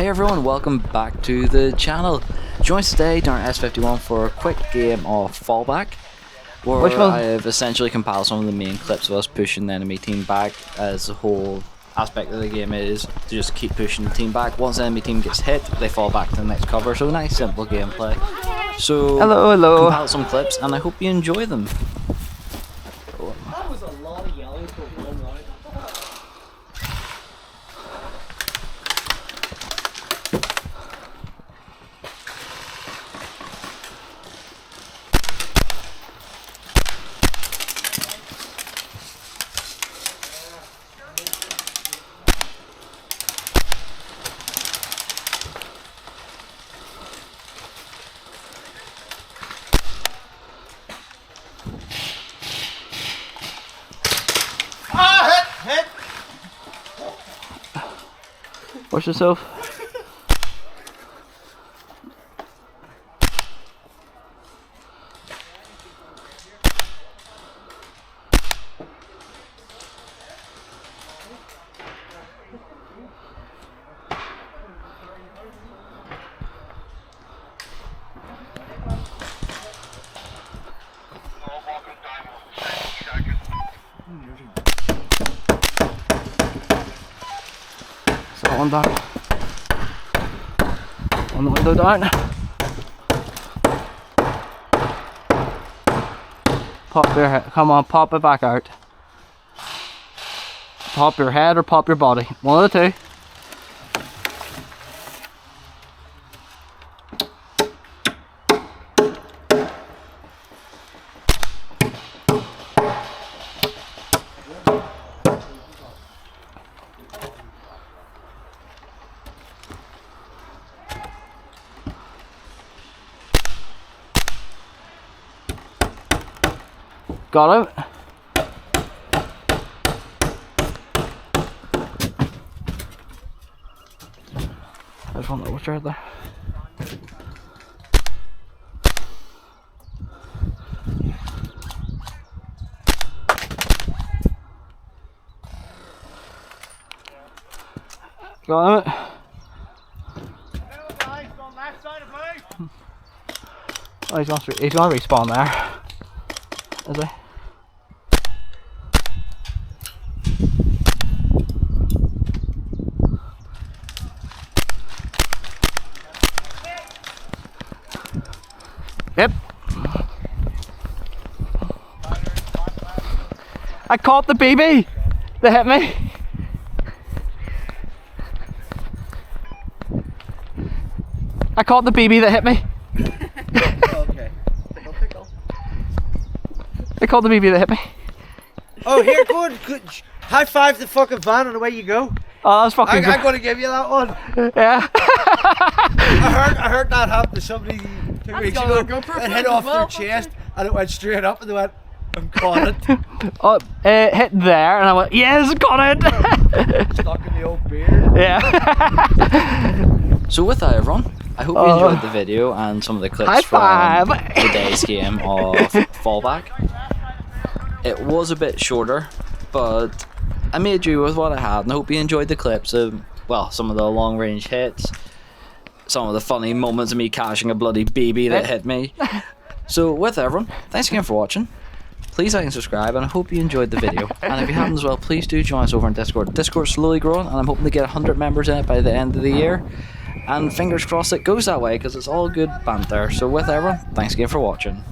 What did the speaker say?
Hey everyone, welcome back to the channel. Join us today during S51 for a quick game of fallback, where I have essentially compiled some of the main clips of us pushing the enemy team back, as the whole aspect of the game is to just keep pushing the team back. Once the enemy team gets hit, they fall back to the next cover, so nice simple gameplay. So, compiled some clips and I hope you enjoy them. That was a lot of yelling for one round. Hit! Watch yourself. So one down. On the window down. Pop your head. Come on, pop it back out. Pop your head or pop your body. One of the two. Got it. There's one that was right there. Got it. Oh, he's gonna respawn there. Is he? Yep. I caught the BB that hit me. I caught the BB that hit me. Okay. Tickle. I caught the BB that hit me. Oh, here, good. High five the fucking van on the way you go. Oh, that's fucking good. I'm gonna give you that one. Yeah. I heard that happen to somebody 2 weeks ago. It hit off their chest and it went straight up and they went, I'm caught it. Oh, it hit there and I went, yes, got it. Stuck in the old beard. Yeah. So with that everyone, I hope you enjoyed the video and some of the clips from today's game of fallback. It was a bit shorter, but I made do with what I had, and I hope you enjoyed the clips of, well, some of the long range hits, some of the funny moments of me catching a bloody BB that hit me. So with everyone, thanks again for watching. Please like and subscribe, and I hope you enjoyed the video. And if you haven't as well, please do join us over on Discord. Discord's slowly growing, and I'm hoping to get 100 members in it by the end of the year. And fingers crossed it goes that way, because it's all good banter. So with everyone, thanks again for watching.